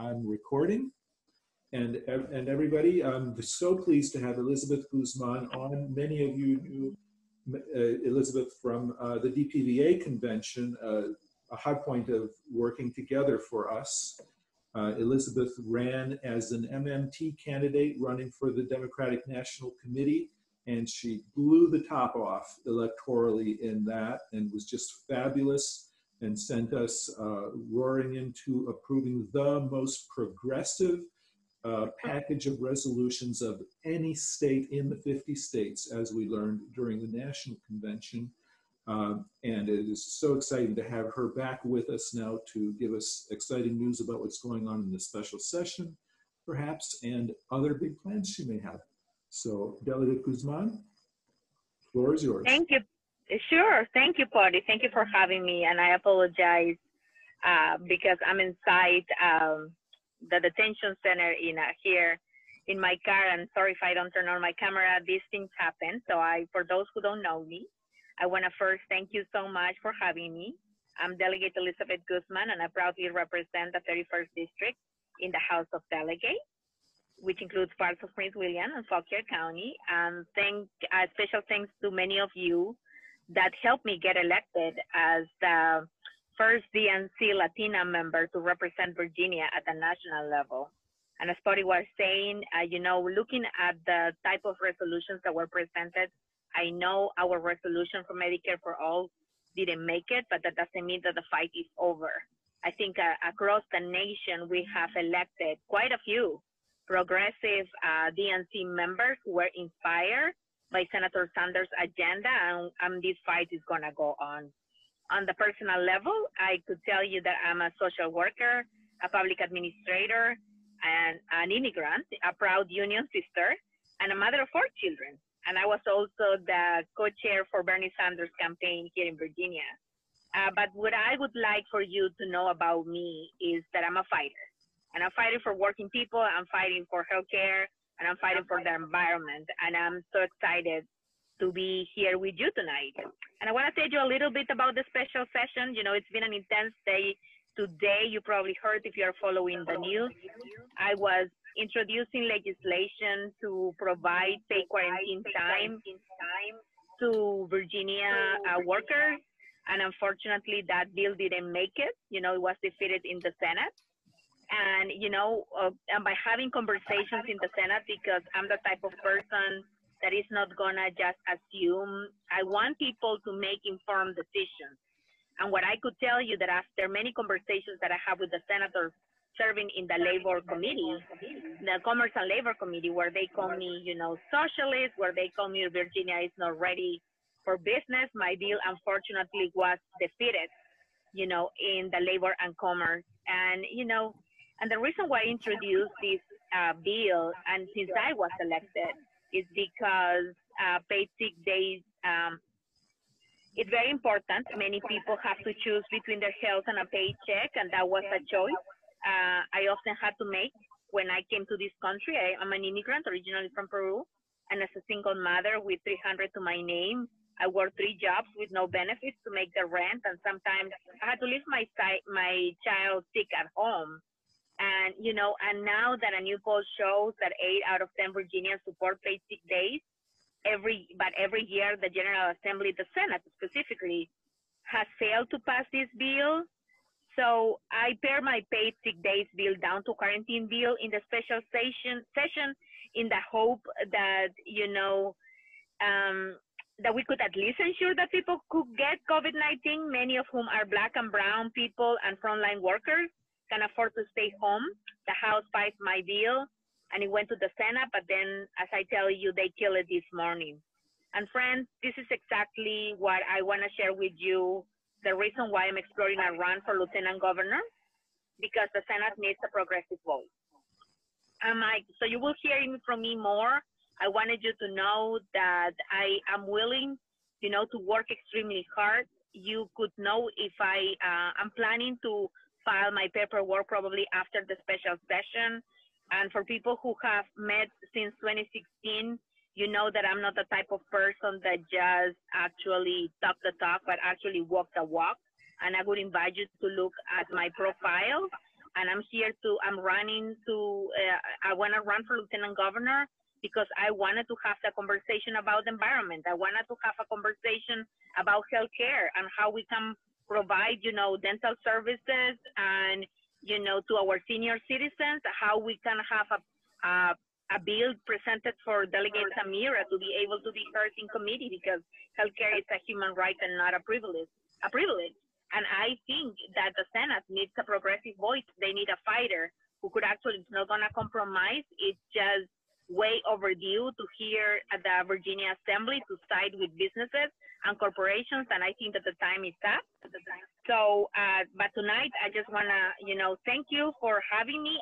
I'm recording. And everybody, I'm so pleased to have Elizabeth Guzman on. Many of you knew Elizabeth from the DPVA convention, a high point of working together for us. Elizabeth ran as an MMT candidate running for the Democratic National Committee, and she blew the top off electorally in that and was just fabulous and sent us roaring into approving the most progressive package of resolutions of any state in the 50 states, as we learned during the national convention. And it is so exciting to have her back with us now to give us exciting news about what's going on in this special session, perhaps, and other big plans she may have. So, Delegate Guzman, the floor is yours. Thank you. Sure. Thank you, Patty. Thank you for having me. And I apologize because I'm inside the detention center here in my car. And sorry if I don't turn on my camera. These things happen. So for those who don't know me, I want to first thank you so much for having me. I'm Delegate Elizabeth Guzman, and I proudly represent the 31st District in the House of Delegates, which includes parts of Prince William and Fauquier County. And special thanks to many of you that helped me get elected as the first DNC Latina member to represent Virginia at the national level. And as Patty was saying, looking at the type of resolutions that were presented, I know our resolution for Medicare for All didn't make it, but that doesn't mean that the fight is over. I think across the nation, we have elected quite a few progressive DNC members who were inspired by Senator Sanders' agenda, and this fight is gonna go on. On the personal level, I could tell you that I'm a social worker, a public administrator, and an immigrant, a proud union sister, and a mother of 4 children. And I was also the co-chair for Bernie Sanders' campaign here in Virginia. But what I would like for you to know about me is that I'm a fighter. And I'm fighting for working people, I'm fighting for healthcare, and I'm fighting for the environment. And I'm so excited to be here with you tonight. And I want to tell you a little bit about the special session. You know, it's been an intense day today. You probably heard if you're following the news. I was introducing legislation to provide paid quarantine time to Virginia workers. And unfortunately, that bill didn't make it. You know, it was defeated in the Senate. And, and by having conversations in the Senate, because I'm the type of person that is not gonna just assume, I want people to make informed decisions. And what I could tell you that after many conversations that I have with the senators serving in the Labor Committee, the Commerce and Labor Committee, where they call me, socialist, where they call me Virginia is not ready for business, my bill unfortunately was defeated, in the Labor and Commerce. And, and the reason why I introduced this bill, and since I was elected, is because paid sick days, it's very important. Many people have to choose between their health and a paycheck, and that was a choice I often had to make when I came to this country. I'm an immigrant originally from Peru, and as a single mother with 300 to my name, I worked 3 jobs with no benefits to make the rent, and sometimes I had to leave my child sick at home. And, and now that a new poll shows that 8 out of 10 Virginians support paid sick days, every year the General Assembly, the Senate specifically, has failed to pass this bill. So I pare my paid sick days bill down to quarantine bill in the special session in the hope that, that we could at least ensure that people could get COVID-19, many of whom are Black and brown people and frontline workers, can afford to stay home. The House passed my bill and it went to the Senate, but then, as I tell you, they killed it this morning. And friends, this is exactly what I want to share with you, the reason why I'm exploring a run for Lieutenant Governor, because the Senate needs a progressive vote. So you will hear from me more. I wanted you to know that I am willing, to work extremely hard. You could know if I'm planning to file my paperwork probably after the special session. And for people who have met since 2016, you know that I'm not the type of person that just actually talk the talk, but actually walk the walk. And I would invite you to look at my profile and I'm running to, I want to run for lieutenant governor because I wanted to have the conversation about the environment. I wanted to have a conversation about healthcare and how we can provide, dental services and, to our senior citizens, how we can have a bill presented for Delegate Samira to be able to be heard in committee, because healthcare is a human right and not a privilege. And I think that the Senate needs a progressive voice. They need a fighter who could actually, it's not going to compromise. It's just way overdue to hear at the Virginia Assembly to side with businesses and corporations. And I think that the time is up. So, but tonight, I just want to, thank you for having me.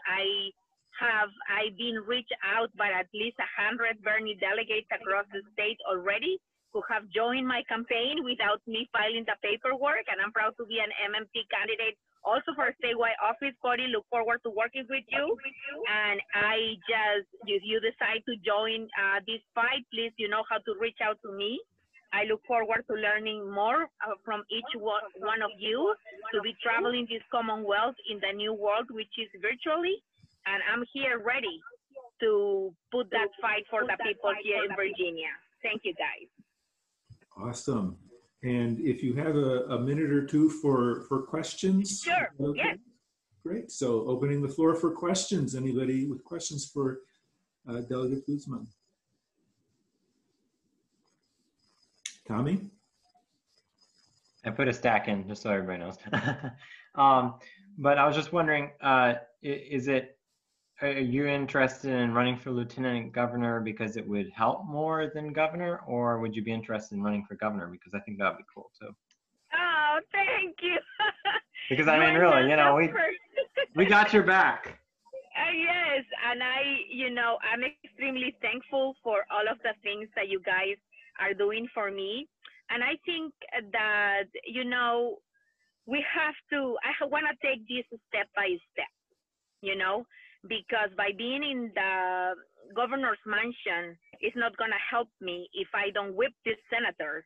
I've been reached out by at least 100 Bernie delegates across the state already who have joined my campaign without me filing the paperwork. And I'm proud to be an MMT candidate also for a statewide office. Cody, look forward to working with you. And if you decide to join this fight, please, you know how to reach out to me. I look forward to learning more from each one of you to be traveling this Commonwealth in the new world, which is virtually. And I'm here ready to put that fight for the people here in Virginia. Thank you, guys. Awesome. And if you have a minute or two for questions. Sure, okay? yes. Great. So opening the floor for questions. Anybody with questions for Delegate Guzman? Tommy? I put a stack in just so everybody knows. But I was just wondering, are you interested in running for lieutenant governor because it would help more than governor, or would you be interested in running for governor? Because I think that would be cool too. Oh, thank you. Because I mean, really, we got your back. Yes, and I'm extremely thankful for all of the things that you guys are doing for me. And I think that, we have to, I want to take this step by step, because by being in the governor's mansion, it's not going to help me if I don't whip these senators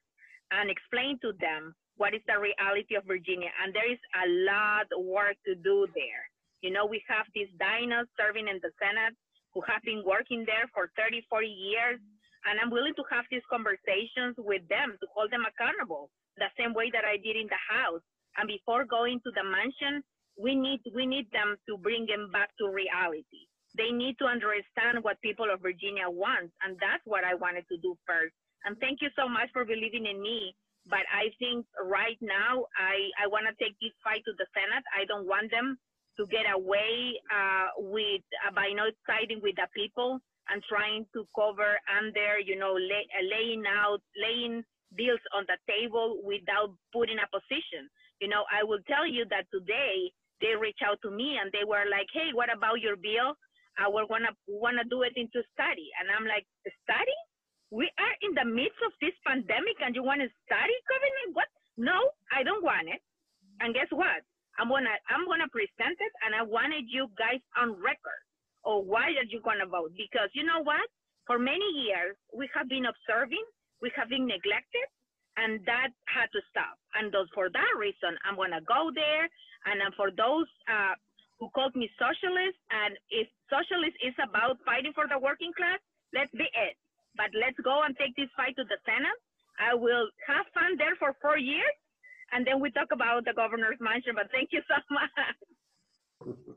and explain to them what is the reality of Virginia. And there is a lot of work to do there. We have these dinos serving in the Senate who have been working there for 30, 40 years. And I'm willing to have these conversations with them to hold them accountable the same way that I did in the House. And before going to the mansion, we need them to bring them back to reality. They need to understand what people of Virginia want. And that's what I wanted to do first. And thank you so much for believing in me. But I think right now, I want to take this fight to the Senate. I don't want them to get away by not siding with the people and trying to cover under, laying deals on the table without putting a position. I will tell you that today they reached out to me and they were like, hey, what about your bill? We're wanna do it into study. And I'm like, study? We are in the midst of this pandemic and you want to study covenant? What? No, I don't want it. And guess what? I'm gonna present it, and I wanted you guys on record. Or why are you gonna vote? Because you know what? For many years we have been observing, we have been neglected, and that had to stop. And for that reason, I'm gonna go there. And for those who called me socialist, and if socialist is about fighting for the working class, let's be it. But let's go and take this fight to the Senate. I will have fun there for 4 years, and then we talk about the governor's mansion. But thank you so much.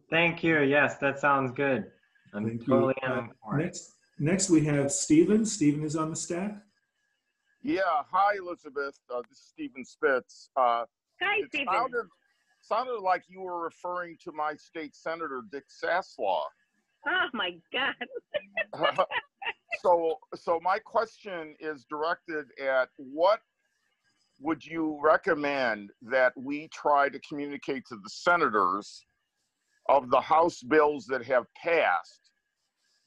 Thank you. Yes, that sounds good. I'm totally on board. Next we have Stephen. Stephen is on the stack. Yeah. Hi, Elizabeth. This is Stephen Spitz. Hi, Stephen. Sounded like you were referring to my state senator, Dick Saslaw. Oh my God. So my question is directed at what would you recommend that we try to communicate to the senators of the House bills that have passed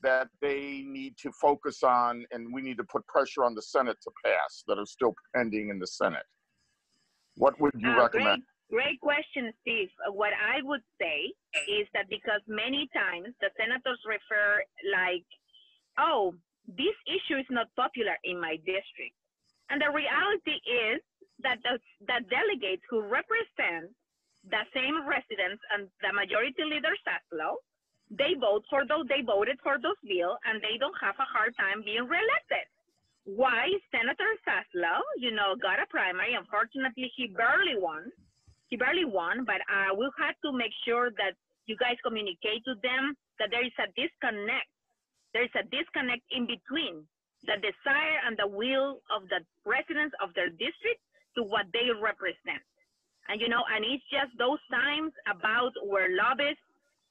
that they need to focus on, and we need to put pressure on the Senate to pass that are still pending in the Senate? What would you recommend? Great question, Steve. What I would say is that because many times the senators refer like, oh, this issue is not popular in my district. And the reality is that the delegates who represent the same residents and the majority leader Saslow, they voted for those bills, and they don't have a hard time being reelected. Why Senator Saslow, got a primary. Unfortunately, he barely won, but we had to make sure that you guys communicate to them that there is a disconnect. There is a disconnect in between the desire and the will of the residents of their district to what they represent. And, and it's just those times about where lobbyists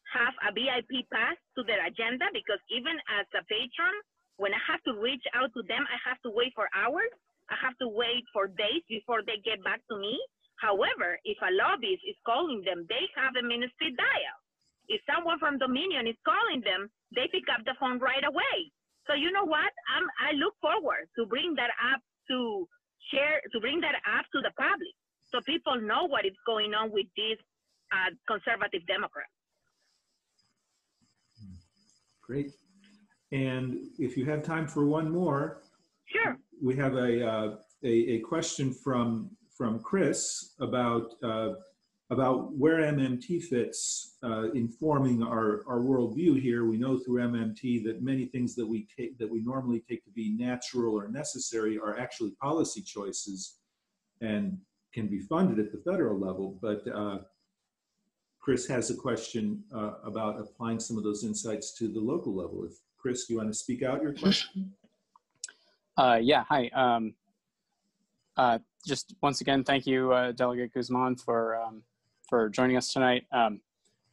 have a VIP pass to their agenda, because even as a patron, when I have to reach out to them, I have to wait for hours. I have to wait for days before they get back to me. However, if a lobbyist is calling them, they have a ministry dial. If someone from Dominion is calling them, they pick up the phone right away. So you know what? I look forward to bring that up to bring that up to the public, so people know what is going on with these conservative Democrats. Great. And if you have time for one more, sure. We have a question from Chris about where MMT fits in forming our worldview here. We know through MMT that many things that we normally take to be natural or necessary are actually policy choices and can be funded at the federal level. But Chris has a question about applying some of those insights to the local level. If Chris, do you want to speak out your question? Yeah, hi. Just once again, thank you, Delegate Guzman, for joining us tonight. I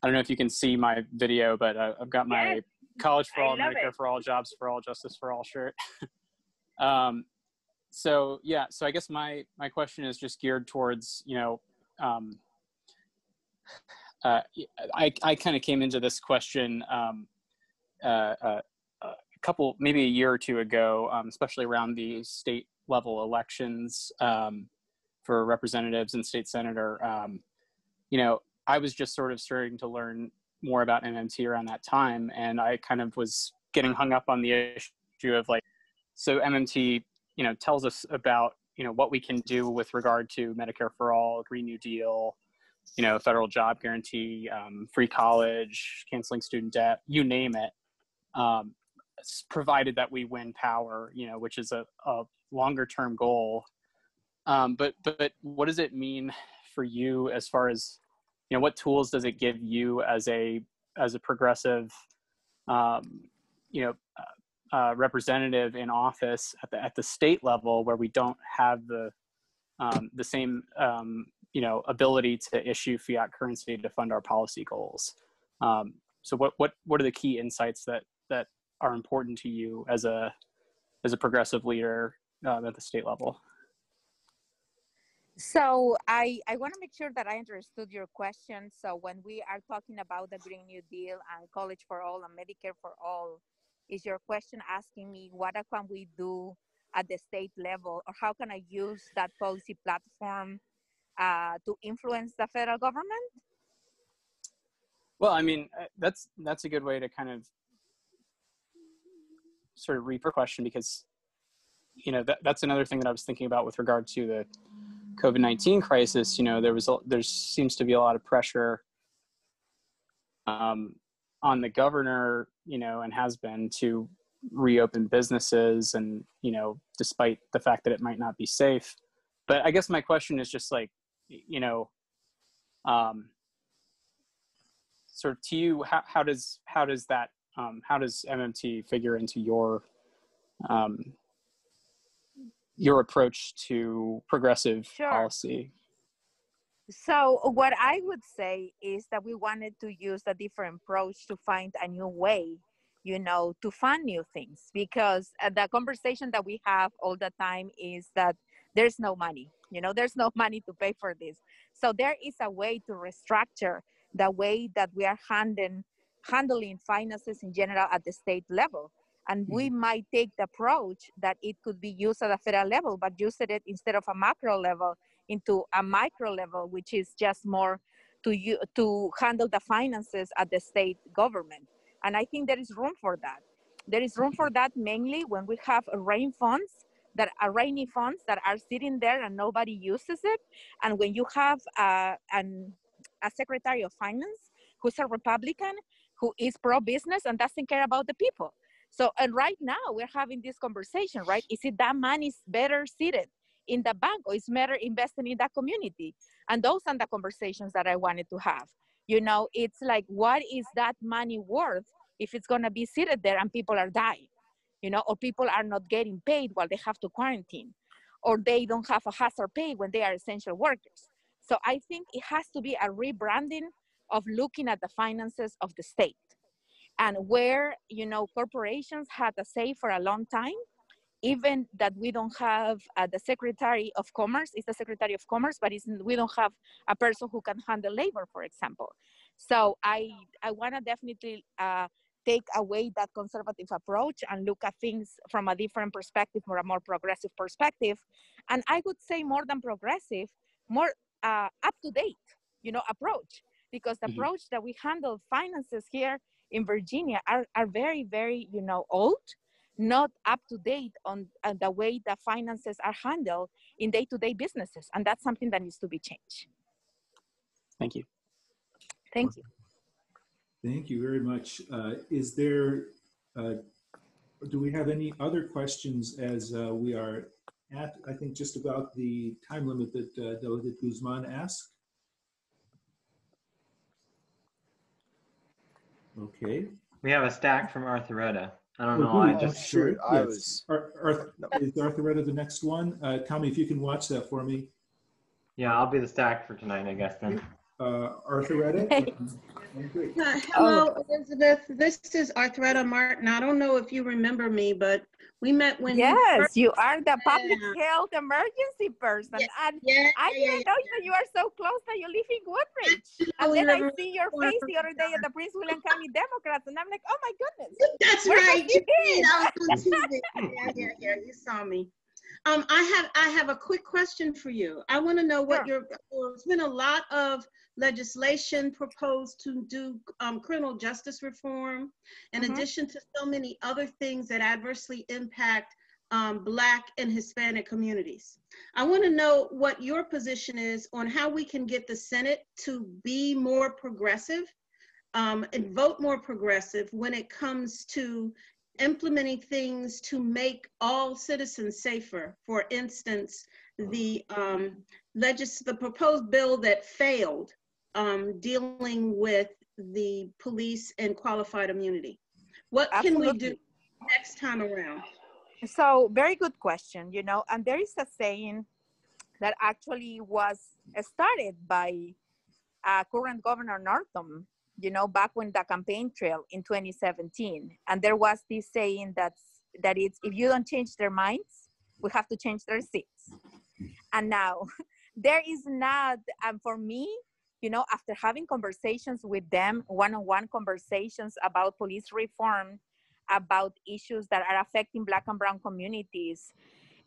don't know if you can see my video, but I've got my College for All, Medicare for All, Jobs for All, Justice for All shirt. So I guess my question is just geared towards, I kind of came into this question maybe a year or two ago, especially around the state level elections for representatives and state senator. I was just sort of starting to learn more about MMT around that time, and I kind of was getting hung up on the issue of so MMT, tells us about, what we can do with regard to Medicare for All, Green New Deal, federal job guarantee, free college, canceling student debt, you name it, provided that we win power, which is a longer term goal. But what does it mean for you as far as, what tools does it give you as a progressive, representative in office at the state level, where we don't have the same ability to issue fiat currency to fund our policy goals? So what are the key insights that are important to you as a progressive leader at the state level? So I want to make sure that I understood your question. So when we are talking about the Green New Deal and College for All and Medicare for All, is your question asking me what can we do at the state level, or how can I use that policy platform to influence the federal government? Well, I mean, that's a good way to kind of sort of read the question, because that's another thing that I was thinking about with regard to the COVID-19 crisis. There seems to be a lot of pressure on the governor, and has been, to reopen businesses, and despite the fact that it might not be safe. But I guess my question is just sort of to you, how does MMT figure into your approach to progressive policy? So what I would say is that we wanted to use a different approach to find a new way, to fund new things, because the conversation that we have all the time is that there's no money, there's no money to pay for this. So there is a way to restructure the way that we are handling finances in general at the state level. And we might take the approach that it could be used at a federal level, but use it instead of a macro level into a micro level, which is just more to handle the finances at the state government. And I think there is room for that. There is room for that mainly when we have rainy funds that are sitting there and nobody uses it. And when you have a Secretary of Finance who's a Republican, who is pro-business and doesn't care about the people. So, and right now we're having this conversation, right? Is it that money is better seated in the bank or is better invested in that community? And those are the conversations that I wanted to have. You know, it's like, what is that money worth if it's gonna be seated there and people are dying, you know, or people are not getting paid while they have to quarantine, or they don't have a hazard pay when they are essential workers. So I think it has to be a rebranding of looking at the finances of the state. And where, you know, corporations had a say for a long time, even that we don't have the Secretary of Commerce, is the Secretary of Commerce, but we don't have a person who can handle labor, for example. So I want to definitely take away that conservative approach and look at things from a different perspective, or a more progressive perspective. And I would say more than progressive, more up to date, you know, approach, because the approach that we handle finances here in Virginia are very, very, you know, old, not up to date on the way the finances are handled in day-to-day businesses. And that's something that needs to be changed. Thank you. Thank you. Thank you very much. Is there, do we have any other questions as we are at, I think, just about the time limit that Delegate Guzman asked? Okay. We have a stack from Arthuretta. I don't know. Oh, I oh, just sure. shoot, I Yes. was- Is Arthuretta the next one? Tommy, if you can watch that for me. yeah, I'll be the stack for tonight, I guess then. Arthuretta? Great. Hello, Elizabeth. This is Arthuretta Martin. I don't know if you remember me, but we met when you Yes, first, you are the public Yeah. health emergency person. And yeah, I didn't know that you are so close that you live in Woodbridge. And we then I live see your face the other day at the Prince William County Democrats, and I'm like, oh my goodness. That's Where right. have you been? I was on TV. Yeah. You saw me. I have a quick question for you. I want to know what Sure. there's been a lot of legislation proposed to do criminal justice reform, in addition to so many other things that adversely impact Black and Hispanic communities. I want to know what your position is on how we can get the Senate to be more progressive and vote more progressive when it comes to implementing things to make all citizens safer. For instance, the proposed bill that failed dealing with the police and qualified immunity. What can we do next time around? So very good question, you know, and there is a saying that actually was started by current Governor Northam, you know, back when the campaign trail in 2017. And there was this saying that it's, if you don't change their minds, we have to change their seats. And now there is not, and for me, you know, after having conversations with them, one-on-one conversations about police reform, about issues that are affecting Black and brown communities,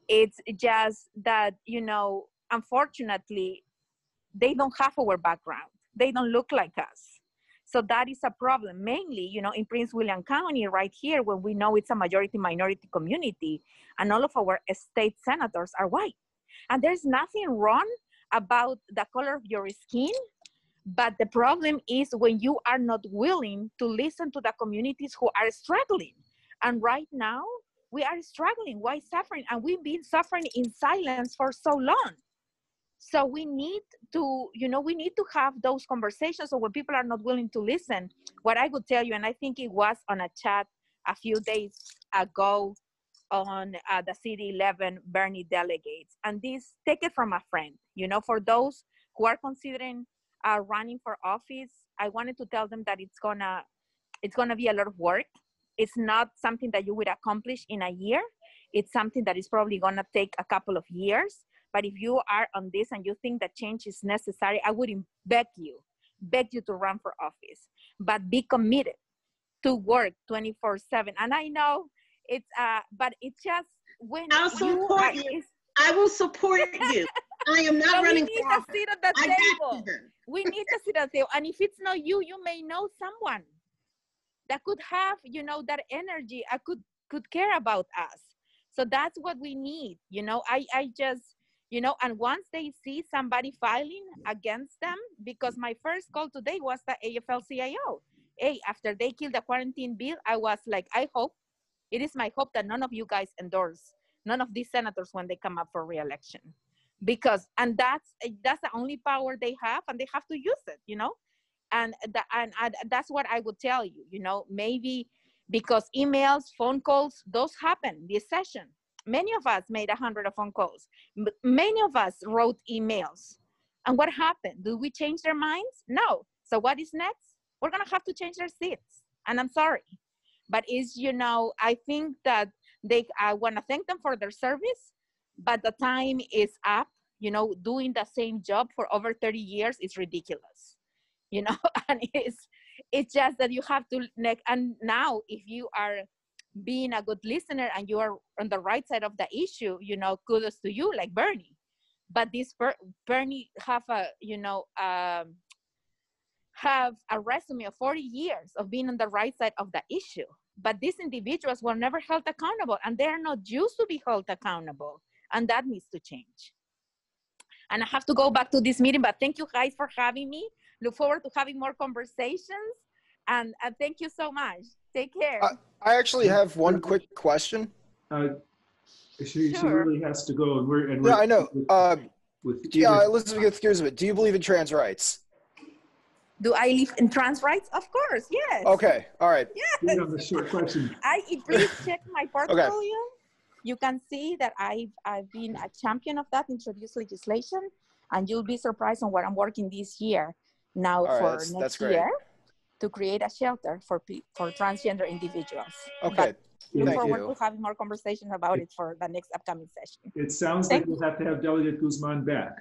it's just that, you know, unfortunately, they don't have our background. They don't look like us. So that is a problem, mainly, you know, in Prince William County right here, when we know it's a majority minority community, and all of our state senators are white. And there's nothing wrong about the color of your skin, but the problem is when you are not willing to listen to the communities who are struggling. And right now, we are struggling. Why suffering? And we've been suffering in silence for so long. So we need to, you know, we need to have those conversations. So when people are not willing to listen, what I would tell you, and I think it was on a chat a few days ago on the City 11 Bernie delegates, and this, take it from a friend, you know, for those who are considering running for office, I wanted to tell them that it's gonna be a lot of work. It's not something that you would accomplish in a year. It's something that is probably gonna take a couple of years. But if you are on this and you think that change is necessary, I would beg you to run for office. But be committed to work 24/7. And I know it's, but it's just when I'll support you. I will support you. I am not running for office. We need a seat at the table. We need a seat at the table. And if it's not you, you may know someone that could have, you know, that energy, could care about us. So that's what we need. You know, I just, you know, and once they see somebody filing against them, because my first call today was the AFL-CIO. Hey, after they killed the quarantine bill, I was like, it is my hope that none of you guys endorse, none of these senators when they come up for re-election. Because, and that's the only power they have, and they have to use it, you know? And that's what I would tell you, you know, maybe because emails, phone calls, those happen this session. Many of us made 100 phone calls. Many of us wrote emails. And what happened? Do we change their minds? No. So what is next? We're gonna have to change their seats. And I'm sorry. But it's, you know, I think that I wanna thank them for their service, but the time is up. You know, doing the same job for over 30 years is ridiculous. You know, and it's just that you have to, and now if you are being a good listener and you are on the right side of the issue, you know, kudos to you, like Bernie. But this Bernie have a, you know, have a resume of 40 years of being on the right side of the issue. But these individuals were never held accountable, and they're not used to be held accountable. And that needs to change. And I have to go back to this meeting, but thank you guys for having me. Look forward to having more conversations. And thank you so much. Take care. I actually have one quick question. She really has to go, and we're yeah, I know. Yeah, Elizabeth, do you believe in trans rights? Do I live in trans rights? Of course, yes. Okay, all right. Yes. The short question. Please check my portfolio. Okay. You can see that I've been a champion of that, introduced legislation, and you'll be surprised on what I'm working this year now for next year to create a shelter for transgender individuals. Okay. But look forward to having more conversations about it for the next upcoming session. It sounds like we'll have to have Delegate Guzman back.